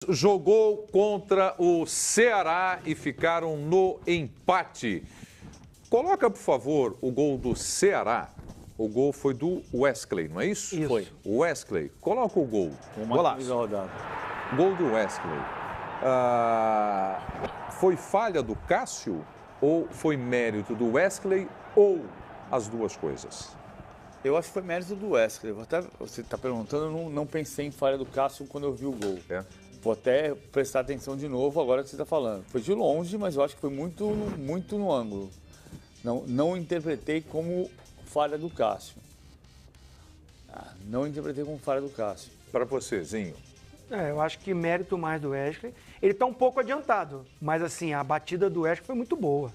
Jogou contra o Ceará e ficaram no empate. Coloca, por favor, o gol do Ceará. O gol foi do Wesley, não é isso? Isso. Foi. Wesley. Coloca o gol. Golaço. Gol do Wesley. Foi falha do Cássio ou foi mérito do Wesley ou as duas coisas? Eu acho que foi mérito do Wesley. Você está perguntando, eu não pensei em falha do Cássio quando eu vi o gol. Vou até prestar atenção de novo agora que você está falando. Foi de longe, mas eu acho que foi muito no ângulo. Não interpretei como falha do Cássio. Não interpretei como falha do Cássio. Para você, Zinho. Eu acho que mérito mais do Wesley. Ele está um pouco adiantado, mas assim, a batida do Wesley foi muito boa.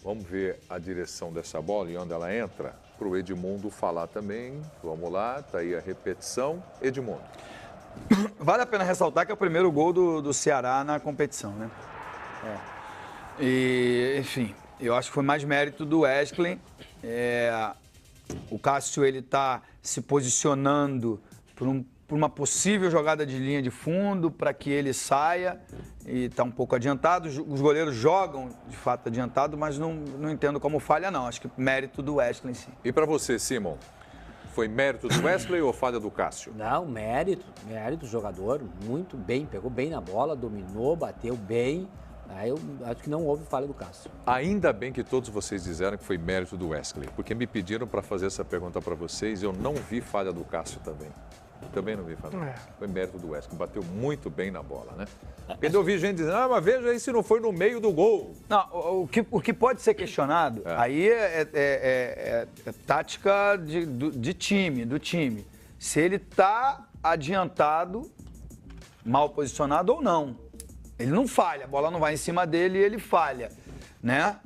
Vamos ver a direção dessa bola e onde ela entra, para o Edmundo falar também. Vamos lá, está aí a repetição. Edmundo. Vale a pena ressaltar que é o primeiro gol do Ceará na competição, né? E, enfim, eu acho que foi mais mérito do Wesley. O Cássio, ele está se posicionando por uma possível jogada de linha de fundo para que ele saia e está um pouco adiantado. Os goleiros jogam, de fato, adiantado, mas não entendo como falha, não. Acho que mérito do Wesley em si. E para você, Simon? Foi mérito do Wesley ou falha do Cássio? Não, mérito do jogador, muito bem, pegou bem na bola, dominou, bateu bem. Aí eu acho que não houve falha do Cássio. Ainda bem que todos vocês disseram que foi mérito do Wesley, porque me pediram para fazer essa pergunta para vocês, eu não vi falha do Cássio também. Também não vi falha. Foi mérito do Wesley, bateu muito bem na bola, né? Porque eu vi gente dizendo, mas veja aí se não foi no meio do gol. Não, o que pode ser questionado, aí é tática do time. Se ele está adiantado, mal posicionado ou não. Ele não falha, a bola não vai em cima dele e ele falha, né?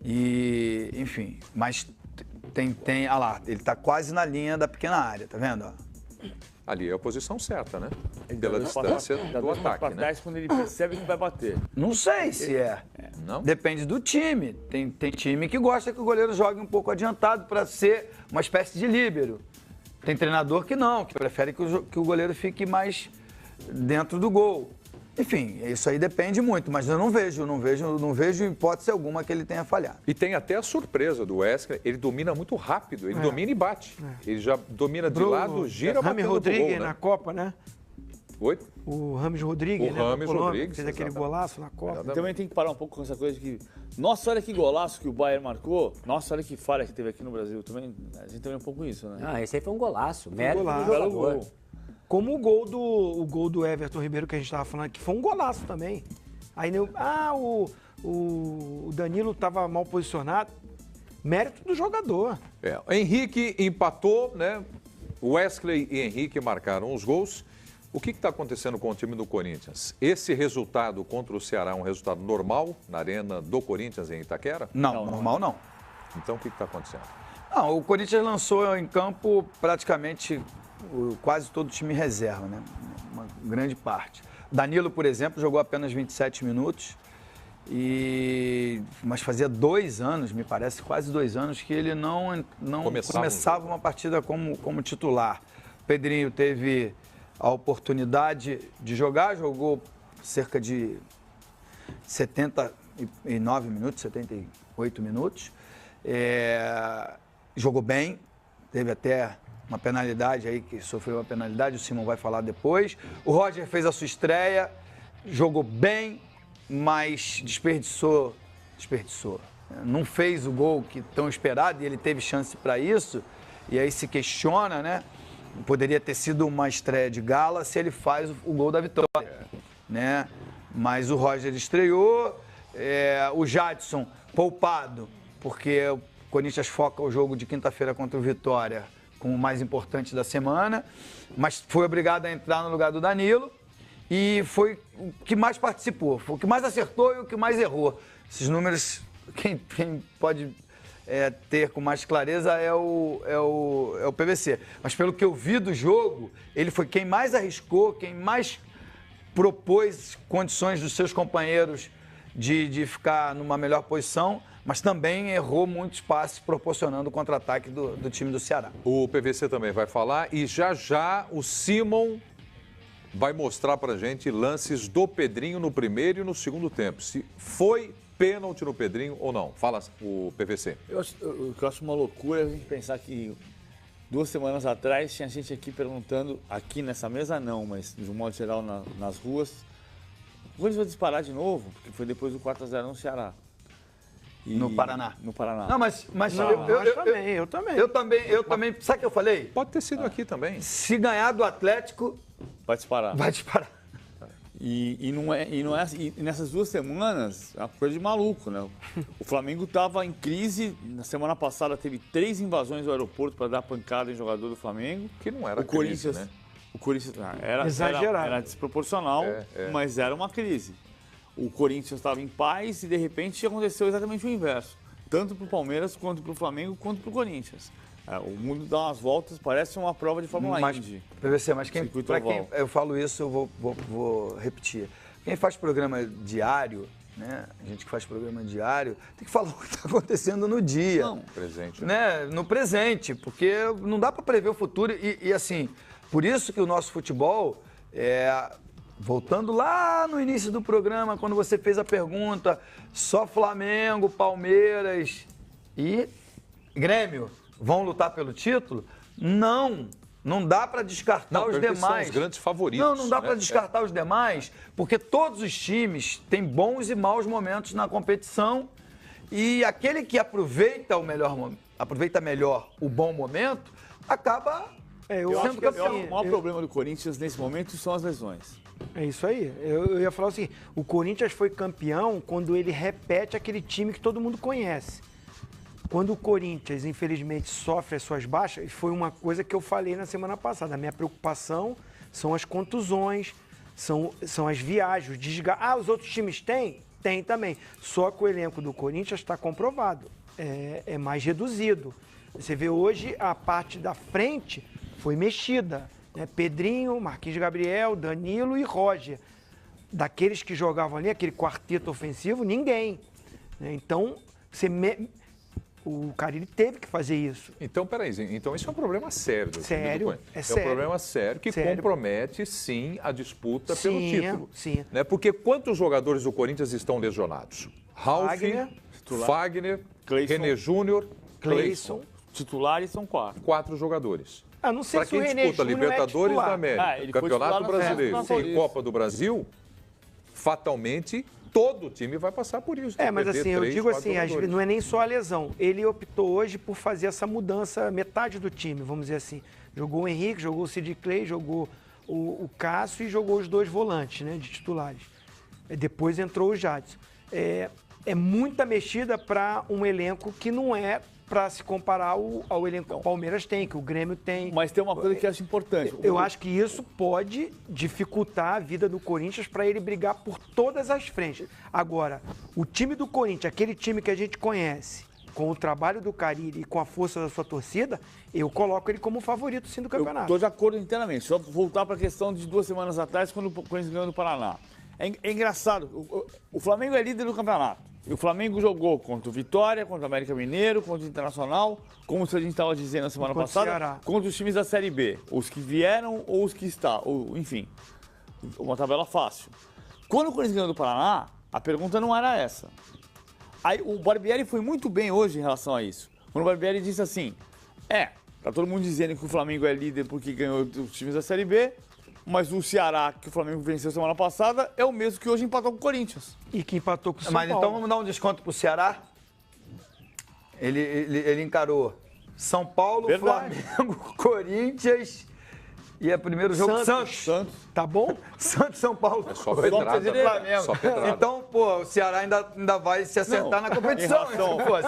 E, enfim, mas olha lá, ele está quase na linha da pequena área, tá vendo? Ó? Ali é a posição certa, né? Pela distância do ataque, né? Quando ele percebe que vai bater. Não sei se Não? Depende do time. Tem time que gosta que o goleiro jogue um pouco adiantado para ser uma espécie de líbero. Tem treinador que não, que prefere que o goleiro fique mais dentro do gol. Enfim, isso aí depende muito, mas eu não vejo hipótese alguma que ele tenha falhado. E tem até a surpresa do Wesley, ele domina muito rápido, ele domina e bate. Ele já domina de lado, gira, batendo pro Rodrigues gol, né? na Copa, né? Oi? O Rames Rodrigues, O Rames Rodrigues, fez aquele exatamente. golaço na Copa. E também tem que parar um pouco com essa coisa de que, nossa, olha que golaço que o Bayern marcou, nossa, olha que falha que teve aqui no Brasil. Também, a gente tem um pouco isso, né? Esse aí foi um golaço, mérito do golaço. jogador. Como o gol do Everton Ribeiro que a gente estava falando, que foi um golaço também. Aí, o Danilo estava mal posicionado. Mérito do jogador. Henrique empatou, né? Wesley e Henrique marcaram os gols. O que está acontecendo com o time do Corinthians? Esse resultado contra o Ceará é um resultado normal na arena do Corinthians em Itaquera? Não, normal não. Então o que está acontecendo? Não, o Corinthians lançou em campo praticamente quase todo o time reserva, né? Uma grande parte. Danilo, por exemplo, jogou apenas 27 minutos, mas fazia 2 anos, me parece, quase 2 anos, que ele não começava uma partida como titular. O Pedrinho teve a oportunidade de jogar, jogou cerca de 79 minutos, 78 minutos. Jogou bem, teve até uma penalidade aí, que sofreu uma penalidade, o Simon vai falar depois. O Roger fez a sua estreia, jogou bem, mas desperdiçou. Não fez o gol que tão esperado e ele teve chance para isso. E aí se questiona, né? Poderia ter sido uma estreia de gala se ele faz o gol da vitória, né? Mas o Roger estreou, o Jadson poupado, porque o Corinthians foca o jogo de quinta-feira contra o Vitória como o mais importante da semana, mas foi obrigado a entrar no lugar do Danilo e foi o que mais participou, foi o que mais acertou e o que mais errou. Esses números, quem pode ter com mais clareza é o PVC. Mas pelo que eu vi do jogo, ele foi quem mais arriscou, quem mais propôs condições dos seus companheiros de ficar numa melhor posição, mas também errou muitos passes proporcionando o contra-ataque do time do Ceará. O PVC também vai falar e já o Simon vai mostrar pra gente lances do Pedrinho no primeiro e no segundo tempo. Se foi pênalti no Pedrinho ou não. Fala o PVC. O que eu acho uma loucura é a gente pensar que 2 semanas atrás tinha gente aqui perguntando, aqui nessa mesa não, mas de um modo geral nas ruas, o Corinthians vai disparar de novo, porque foi depois do 4-0 no Ceará. No Paraná. No Paraná. Não, mas eu também. Eu também. Sabe o que eu falei? Pode ter sido aqui também. Se ganhar do Atlético, Vai disparar. vai disparar. E não é assim. E nessas 2 semanas, é uma coisa de maluco, né? O Flamengo estava em crise. Na semana passada teve 3 invasões do aeroporto para dar pancada em jogador do Flamengo. Que não era o Corinthians, crise, né? O Corinthians era exagerado. Era desproporcional, mas era uma crise. O Corinthians estava em paz e de repente aconteceu exatamente o inverso. Tanto para o Palmeiras, quanto para o Flamengo, quanto para o Corinthians. O mundo dá umas voltas, parece uma prova de Fórmula Indy. PVC, mas para quem eu falo isso, eu vou repetir. Quem faz programa diário, né? A gente que faz programa diário, tem que falar o que está acontecendo no dia. Não, presente. Né? No presente, porque não dá para prever o futuro. E assim, por isso que o nosso futebol voltando lá no início do programa, quando você fez a pergunta, só Flamengo, Palmeiras e Grêmio vão lutar pelo título? Não dá para descartar os demais. São os grandes favoritos. Não dá para descartar os demais, porque todos os times têm bons e maus momentos na competição e aquele que aproveita melhor o bom momento acaba sendo campeão. O maior problema do Corinthians nesse momento são as lesões. É isso aí. Eu ia falar assim, o Corinthians foi campeão quando ele repete aquele time que todo mundo conhece. Quando o Corinthians, infelizmente, sofre as suas baixas, foi uma coisa que eu falei na semana passada. A minha preocupação são as contusões, são as viagens, os desgastes. Os outros times têm? Tem também. Só que o elenco do Corinthians está comprovado. É mais reduzido. Você vê hoje a parte da frente foi mexida. Né? Pedrinho, Marquinhos Gabriel, Danilo e Roger. Daqueles que jogavam ali, aquele quarteto ofensivo, ninguém. Né? Então, o Carille teve que fazer isso. Então, peraí, então isso é um problema sério. Sério, é um problema sério que compromete, sim, a disputa pelo título. Sim. Né? Porque quantos jogadores do Corinthians estão lesionados? Ralf, Fagner, René Júnior, Cleison. Titulares são 4. 4 jogadores. Não sei para se o quem René disputa Júnior Libertadores da é América, Campeonato Brasileiro e Copa do Brasil, fatalmente todo time vai passar por isso. Mas assim, eu digo assim, não é nem só a lesão. Ele optou hoje por fazer essa mudança, metade do time, vamos dizer assim. Jogou o Henrique, jogou o Sid Clay, jogou o Cássio e jogou os 2 volantes, né, de titulares. Depois entrou o Jadson. É muita mexida para um elenco que não é para se comparar ao elenco que o Palmeiras tem, que o Grêmio tem. Mas tem uma coisa que eu acho importante. Eu acho que isso pode dificultar a vida do Corinthians para ele brigar por todas as frentes. Agora, o time do Corinthians, aquele time que a gente conhece, com o trabalho do Carille e com a força da sua torcida, eu coloco ele como favorito, sim, do campeonato. Estou de acordo inteiramente. Só voltar para a questão de 2 semanas atrás, quando o Corinthians ganhou do Paraná. É engraçado, o Flamengo é líder do campeonato. E o Flamengo jogou contra o Vitória, contra o América Mineiro, contra o Internacional, como a gente estava dizendo na semana passada, contra os times da Série B. Os que vieram ou os que estão, enfim, uma tabela fácil. Quando o Corinthians ganhou do Paraná, a pergunta não era essa. Aí o Barbieri foi muito bem hoje em relação a isso. Quando o Barbieri disse assim, tá todo mundo dizendo que o Flamengo é líder porque ganhou os times da Série B, mas o Ceará, que o Flamengo venceu semana passada, é o mesmo que hoje empatou com o Corinthians. E que empatou com o São Paulo. Mas então vamos dar um desconto pro Ceará? Ele encarou São Paulo, Flamengo, Corinthians e é primeiro jogo Santos. Tá bom? Santos, São Paulo. É só pedrada, Flamengo. Só pedrada. Então, o Ceará ainda vai se acertar na competição.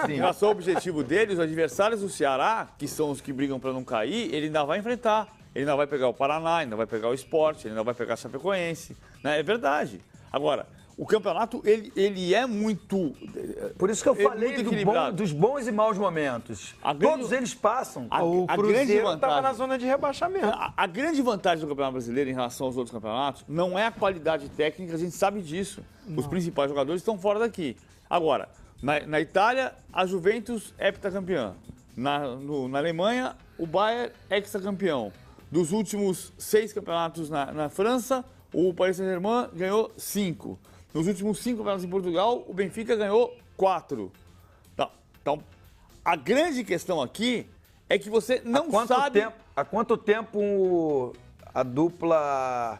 Em relação ao objetivo dele, os adversários do Ceará, que são os que brigam para não cair, ele ainda vai enfrentar. Ele ainda vai pegar o Paraná, ainda vai pegar o Sport, ele ainda vai pegar a Chapecoense. Né? É verdade. Agora, o campeonato, ele é muito... Por isso que eu falei dos bons e maus momentos. Todos eles passam. O Cruzeiro estava na zona de rebaixamento. A grande vantagem do Campeonato Brasileiro em relação aos outros campeonatos não é a qualidade técnica, a gente sabe disso. Não. Os principais jogadores estão fora daqui. Agora, na Itália, a Juventus é heptacampeã. Na Alemanha, o Bayern é hexacampeão. dos últimos 6 campeonatos na França, o Paris Saint-Germain ganhou 5. Nos últimos 5 campeonatos em Portugal, o Benfica ganhou 4. Então, a grande questão aqui é que você não sabe... Há quanto tempo a dupla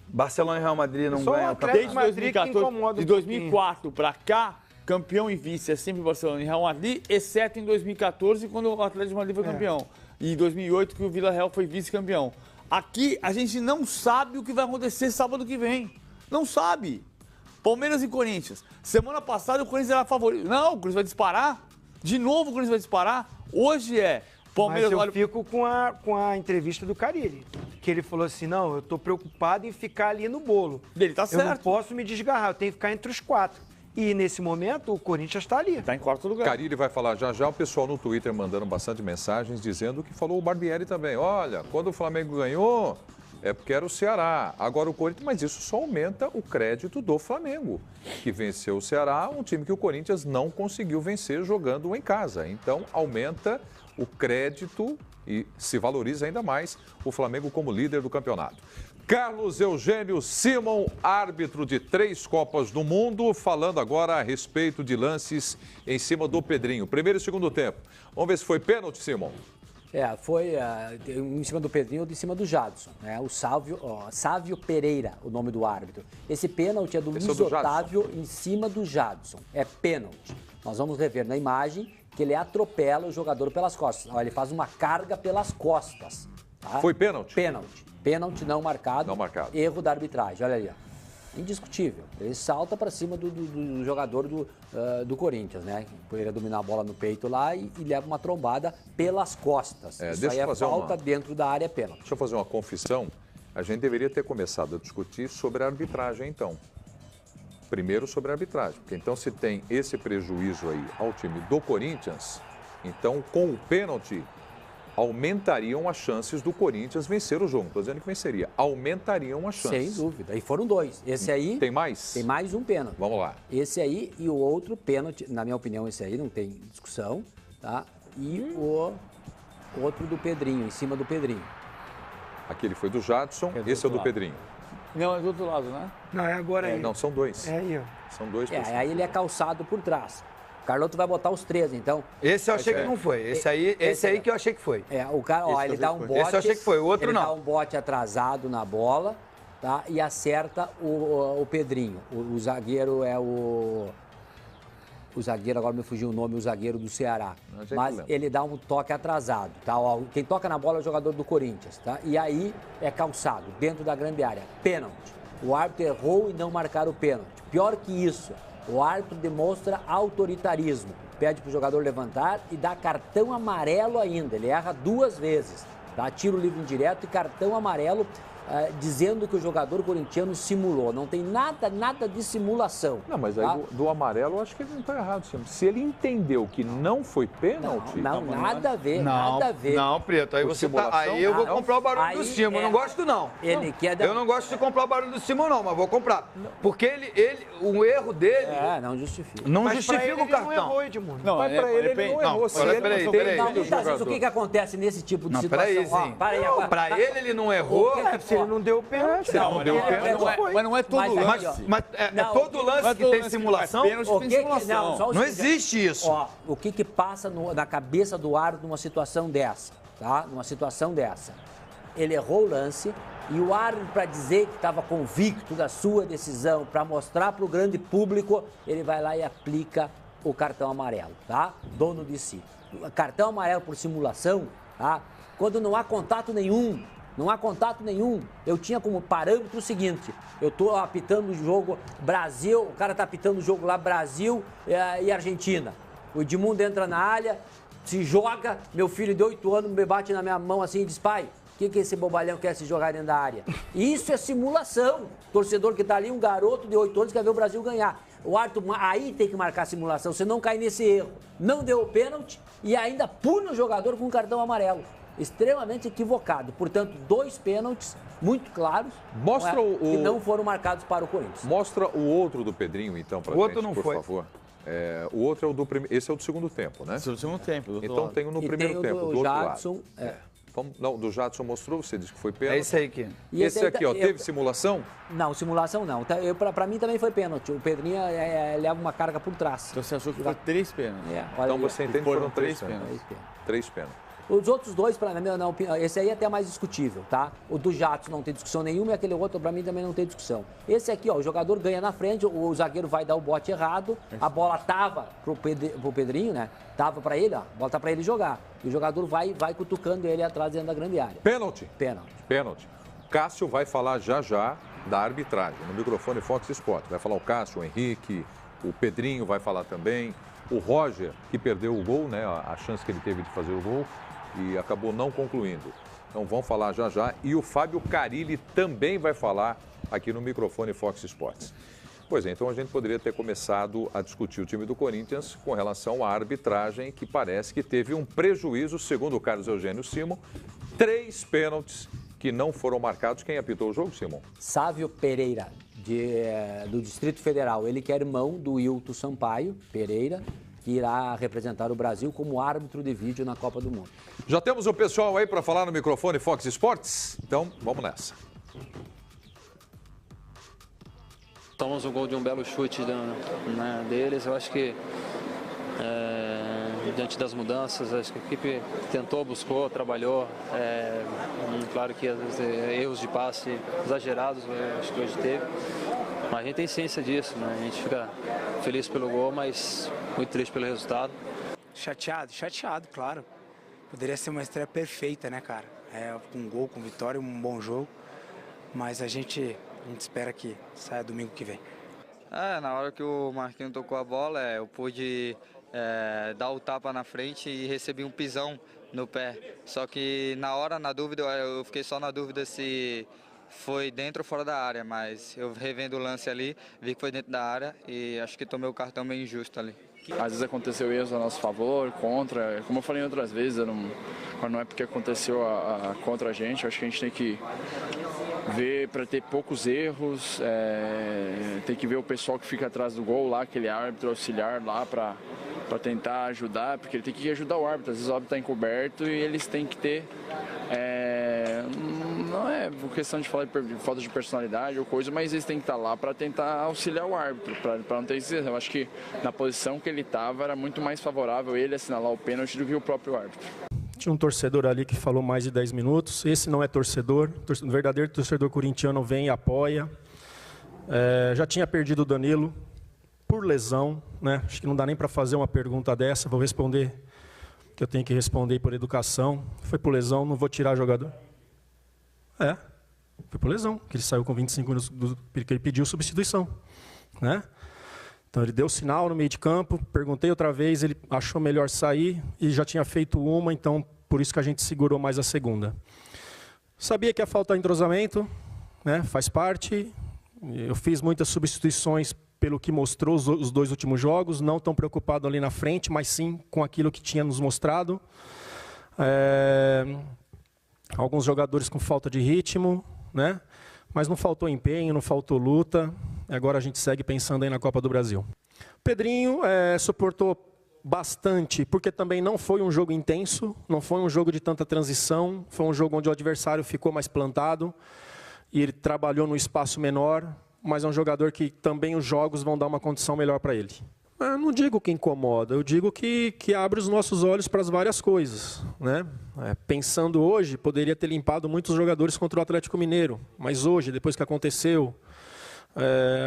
Barcelona e Real Madrid não ganha o Desde campeonato? 2014, de 2004 para cá, campeão e vice é sempre Barcelona e Real Madrid, exceto em 2014, quando o Atlético de Madrid foi campeão. E em 2008, que o Villarreal foi vice-campeão. Aqui, a gente não sabe o que vai acontecer sábado que vem. Não sabe. Palmeiras e Corinthians. Semana passada, o Corinthians era favorito. Não, o Corinthians vai disparar. De novo, o Corinthians vai disparar. Hoje é... Palmeiras. Mas eu fico com a entrevista do Carille, que ele falou assim, não, eu tô preocupado em ficar ali no bolo. Ele tá certo. Eu não posso me desgarrar, eu tenho que ficar entre os 4. E nesse momento, o Corinthians está ali. Está em quarto lugar. Carille vai falar já. O pessoal no Twitter mandando bastante mensagens dizendo o que falou o Barbieri também. Olha, quando o Flamengo ganhou, é porque era o Ceará. Agora o Corinthians, mas isso só aumenta o crédito do Flamengo, que venceu o Ceará, um time que o Corinthians não conseguiu vencer jogando em casa. Então, aumenta o crédito e se valoriza ainda mais o Flamengo como líder do campeonato. Carlos Eugênio Simon, árbitro de 3 Copas do Mundo, falando agora a respeito de lances em cima do Pedrinho. Primeiro e segundo tempo. Vamos ver se foi pênalti, Simon. Foi em cima do Pedrinho ou em cima do Jadson, né? O Sávio Pereira, o nome do árbitro. Esse pênalti é do Luiz Otávio em cima do Jadson. É pênalti. Nós vamos rever na imagem que ele atropela o jogador pelas costas. Ele faz uma carga pelas costas. Tá? Foi pênalti? Pênalti não marcado. Não marcado. Erro da arbitragem. Olha ali, ó. Indiscutível. Ele salta para cima do jogador do Corinthians, né? Ele ia dominar a bola no peito lá e leva uma trombada pelas costas. Isso aí é falta dentro da área, pênalti. Deixa eu fazer uma confissão. A gente deveria ter começado a discutir sobre a arbitragem, então. Primeiro sobre a arbitragem, porque então se tem esse prejuízo aí ao time do Corinthians, então com o pênalti aumentariam as chances do Corinthians vencer o jogo. Não estou dizendo que venceria, aumentariam as chances. Sem dúvida, e foram 2. Esse aí... Tem mais? Tem mais um pênalti. Vamos lá. Esse aí e o outro pênalti, na minha opinião esse aí não tem discussão, tá? E o outro do Pedrinho, em cima do Pedrinho. Aquele foi do Jadson, esse é o do Pedrinho. Não, é do outro lado, né? Não, é agora aí. Não, são 2. É aí, ó. São 2. Aí ele é calçado por trás. O Carloto vai botar os 3, então. Esse eu achei que não foi. Esse aí que eu achei que foi. O cara, ele dá um bote. Esse eu achei que foi, o outro não. Ele dá um bote atrasado na bola, tá? E acerta o Pedrinho. O zagueiro é o zagueiro, agora me fugiu o nome, o zagueiro do Ceará. Mas ele dá um toque atrasado, tá? Quem toca na bola é o jogador do Corinthians, tá? E aí é calçado, dentro da grande área. Pênalti. O árbitro errou e não marcaram o pênalti. Pior que isso, o árbitro demonstra autoritarismo. Pede para o jogador levantar e dá cartão amarelo ainda. Ele erra 2 vezes, tá? Tiro livre indireto e cartão amarelo, dizendo que o jogador corintiano simulou. Não tem nada de simulação. Não, mas aí tá? do amarelo eu acho que ele não está errado. Se ele entendeu que não foi pênalti... Não, nada a ver, nada a ver. Não, Preto, aí você tá... Aí eu vou comprar o barulho do Simon. Eu não gosto, não. Ele quer... Eu não gosto de comprar o barulho do Simon, não, mas vou comprar. Porque o erro dele... não justifica. Não justifica o cartão. Ele não errou, Edmundo. Não, mas pra ele não errou. Peraí. Muitas vezes o que acontece nesse tipo de situação? Pra ele não errou... Ele não deu pênalti. Não deu pênalti. Mas não é todo lance. Mas é todo lance que tem simulação? Não existe isso. O que passa na cabeça do árbitro numa situação dessa, tá? Numa situação dessa. Ele errou o lance e o árbitro, para dizer que estava convicto da sua decisão, para mostrar para o grande público, ele vai lá e aplica o cartão amarelo, tá? Dono de si. Cartão amarelo por simulação, tá? Quando não há contato nenhum. Não há contato nenhum. Eu tinha como parâmetro o seguinte: eu estou apitando o jogo Brasil, o cara está apitando o jogo lá Brasil e Argentina. O Edmundo entra na área, se joga, meu filho de 8 anos me bate na minha mão assim e diz: pai, o que esse bobalhão quer se jogar dentro da área? Isso é simulação. Torcedor que está ali, um garoto de 8 anos quer ver o Brasil ganhar. O árbitro aí tem que marcar a simulação, você não cai nesse erro. Não deu o pênalti e ainda pune o jogador com um cartão amarelo. Extremamente equivocado. Portanto, 2 pênaltis muito claros que não foram marcados para o Corinthians. Mostra o outro do Pedrinho, então, para a gente, outro não por foi. favor. O outro é o do primeiro. Esse é o do segundo tempo, né? Esse é o do segundo tempo. Então tem o no primeiro tempo, do outro lado. Não, do Jadson mostrou, você disse que foi pênalti. É esse aí aqui. E esse aqui, ó, teve simulação? Não, simulação não. Para mim também foi pênalti. O Pedrinho leva uma carga por trás. Então você achou que foi 3 pênaltis? Então você entende que foram 3 pênaltis. pênaltis. 3 pênaltis. Os outros dois, para mim, não, esse aí é até mais discutível, tá? O do Jadson não tem discussão nenhuma e aquele outro, para mim, também não tem discussão. Esse aqui, ó, o jogador ganha na frente, o zagueiro vai dar o bote errado, a bola tava pro Pedrinho, né? Tava para ele, ó, a bola tá para ele jogar. E o jogador vai cutucando ele atrás dentro da grande área. Pênalti. Pênalti. Cássio vai falar já da arbitragem, no microfone Fox Sport. Vai falar o Cássio, o Henrique, o Pedrinho vai falar também. O Roger, que perdeu o gol, né? A chance que ele teve de fazer o gol. E acabou não concluindo. Então vão falar já. E o Fábio Carilli também vai falar aqui no microfone Fox Sports. Pois é, então a gente poderia ter começado a discutir o time do Corinthians com relação à arbitragem, que parece que teve um prejuízo, segundo o Carlos Eugênio Simon, 3 pênaltis que não foram marcados. Quem apitou o jogo, Simon? Sávio Pereira, do Distrito Federal. Ele que é irmão do Wilton Sampaio Pereira, que irá representar o Brasil como árbitro de vídeo na Copa do Mundo. Já temos o pessoal aí para falar no microfone Fox Sports? Então, vamos nessa. Tomamos um gol de um belo chute deles. Eu acho que, diante das mudanças, acho que a equipe tentou, buscou, trabalhou. Claro que às vezes erros de passe exagerados, acho que hoje teve. Mas a gente tem ciência disso, né? A gente fica feliz pelo gol, mas muito triste pelo resultado. Chateado, claro. Poderia ser uma estreia perfeita, né, cara? Com gol, com vitória, um bom jogo. Mas a gente espera que saia domingo que vem. Na hora que o Marquinhos tocou a bola, eu pude dar o tapa na frente e recebi um pisão no pé. Só que na dúvida, eu fiquei só na dúvida se foi dentro ou fora da área, mas eu revendo o lance ali, vi que foi dentro da área e acho que tomei o cartão meio injusto ali. Às vezes aconteceu erros a nosso favor, contra, como eu falei outras vezes, não é porque aconteceu contra a gente, acho que a gente tem que ver para ter poucos erros, tem que ver o pessoal que fica atrás do gol lá, aquele árbitro auxiliar lá para tentar ajudar, porque ele tem que ajudar o árbitro, às vezes o árbitro está encoberto e eles têm que ter, não é questão de falar de falta de personalidade ou coisa, mas eles têm que estar lá para tentar auxiliar o árbitro, para não ter esse erro. Eu acho que na posição que ele estava era muito mais favorável ele assinalar o pênalti do que o próprio árbitro. Tinha um torcedor ali que falou mais de 10 minutos, esse não é torcedor, o verdadeiro torcedor corintiano vem e apoia. Já tinha perdido o Danilo por lesão, né? Acho que não dá nem para fazer uma pergunta dessa, vou responder que eu tenho que responder por educação. Foi por lesão, não vou tirar jogador. Foi por lesão, que ele saiu com 25 minutos, porque ele pediu substituição, né? Então ele deu sinal no meio de campo, perguntei outra vez, ele achou melhor sair e já tinha feito uma, então por isso que a gente segurou mais a segunda. Sabia que ia faltar entrosamento, né? Faz parte. Eu fiz muitas substituições pelo que mostrou os 2 últimos jogos, não tão preocupado ali na frente, mas sim com aquilo que tinha nos mostrado. Alguns jogadores com falta de ritmo, né? Mas não faltou empenho, não faltou luta. Agora a gente segue pensando aí na Copa do Brasil. Pedrinho suportou bastante, porque também não foi um jogo intenso, não foi um jogo de tanta transição, foi um jogo onde o adversário ficou mais plantado e ele trabalhou no espaço menor, mas é um jogador que também os jogos vão dar uma condição melhor para ele. Eu não digo que incomoda, eu digo que abre os nossos olhos para as várias coisas, né? Pensando hoje, poderia ter limpado muitos jogadores contra o Atlético Mineiro, mas hoje, depois que aconteceu,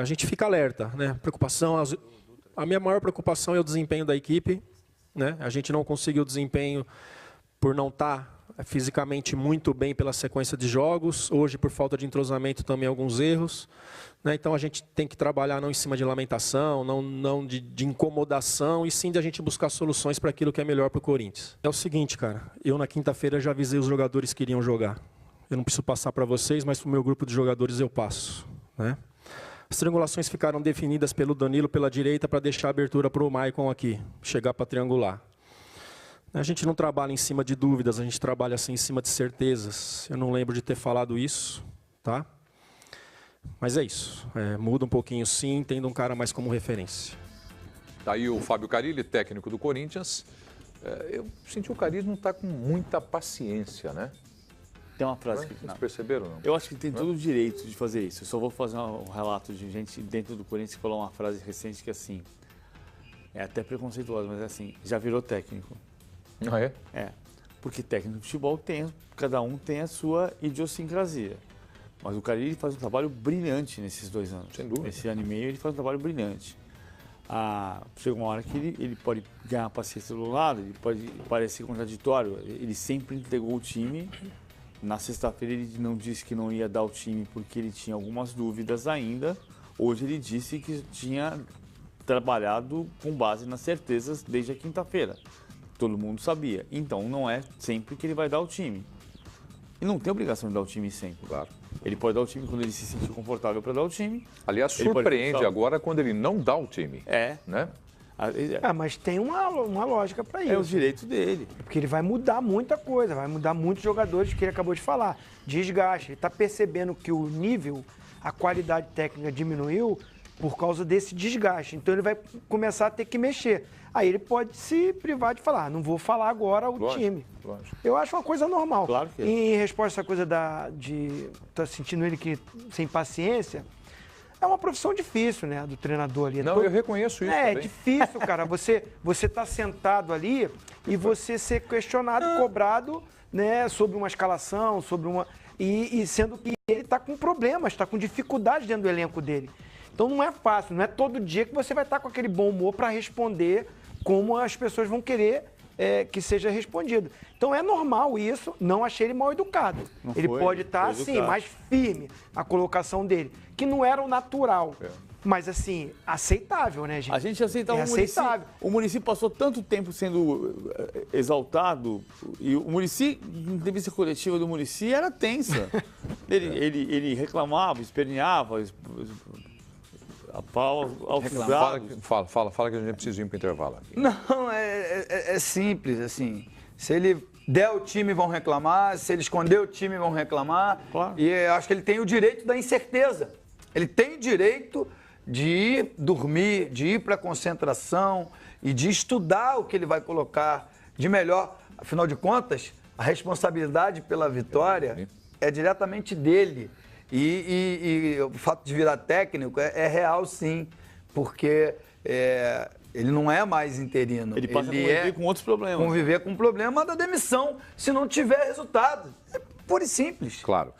a gente fica alerta, né? A minha maior preocupação é o desempenho da equipe, né? A gente não conseguiu o desempenho por não estar fisicamente muito bem pela sequência de jogos, hoje por falta de entrosamento também alguns erros, né? Então a gente tem que trabalhar não em cima de lamentação, não de incomodação, e sim de a gente buscar soluções para aquilo que é melhor para o Corinthians. É o seguinte, cara, eu na quinta-feira já avisei os jogadores que iriam jogar. Eu não preciso passar para vocês, mas para o meu grupo de jogadores eu passo, né? As triangulações ficaram definidas pelo Danilo pela direita para deixar a abertura para o Maicon aqui, chegar para triangular. A gente não trabalha em cima de dúvidas, a gente trabalha assim em cima de certezas. Eu não lembro de ter falado isso, tá? Mas é isso. Muda um pouquinho sim, tendo um cara mais como referência. Tá aí o Fábio Carilli, técnico do Corinthians. Eu senti o Carille não está com muita paciência, né? Tem uma frase que... Vocês perceberam, não? Eu acho que tem todo o direito de fazer isso. Eu só vou fazer um relato de gente dentro do Corinthians que falou uma frase recente que assim... É até preconceituosa, mas é assim, já virou técnico. Ah, é? É. Porque técnico de futebol cada um tem a sua idiosincrasia. Mas o Carille faz um trabalho brilhante nesses 2 anos. Sem dúvida. Nesse ano e meio ele faz um trabalho brilhante. Chega uma hora que ele pode ganhar paciência do lado, ele pode parecer contraditório. Ele sempre entregou o time. Na sexta-feira ele não disse que não ia dar o time porque ele tinha algumas dúvidas ainda. Hoje ele disse que tinha trabalhado com base nas certezas desde a quinta-feira. Todo mundo sabia. Então não é sempre que ele vai dar o time. E não tem obrigação de dar o time sempre. Claro. Ele pode dar o time quando ele se sentir confortável para dar o time. Aliás, surpreende agora quando ele não dá o time. Né? Mas tem uma lógica para isso. É o direito dele. Porque ele vai mudar muita coisa, vai mudar muitos jogadores que ele acabou de falar. Desgaste. Ele está percebendo que o nível, a qualidade técnica diminuiu por causa desse desgaste. Então ele vai começar a ter que mexer. Aí ele pode se privar de falar, não vou falar agora o time. Lógico. Eu acho uma coisa normal. Claro que é. Em resposta a essa coisa tá sentindo ele que sem paciência, é uma profissão difícil, né, do treinador ali. Não, eu reconheço isso É também. difícil, cara. Você tá sentado ali e você ser questionado, cobrado, né, sobre uma escalação, sobre uma... E sendo que ele tá com problemas, tá com dificuldade dentro do elenco dele. Então não é fácil, não é todo dia que você vai estar com aquele bom humor para responder como as pessoas vão querer que seja respondido. Então é normal isso, não achei ele mal educado. Ele pode estar assim, mais firme a colocação dele, que não era o natural. Mas assim, aceitável, né, gente? A gente aceita aceitável. O Muricy passou tanto tempo sendo exaltado, e o Muricy, em entrevista coletiva do Muricy, era tensa. Ele reclamava, esperneava, Fala que a gente precisa ir para o intervalo aqui. Não, é simples, assim. Se ele der o time, vão reclamar. Se ele esconder o time, vão reclamar. Claro. E eu acho que ele tem o direito da incerteza. Ele tem o direito de ir dormir, de ir para a concentração e de estudar o que ele vai colocar de melhor. Afinal de contas, a responsabilidade pela vitória é diretamente dele. E o fato de virar técnico é real, sim, porque ele não é mais interino. Ele passa a conviver com outros problemas. Conviver com o problema da demissão, se não tiver resultado. É puro e simples. Claro.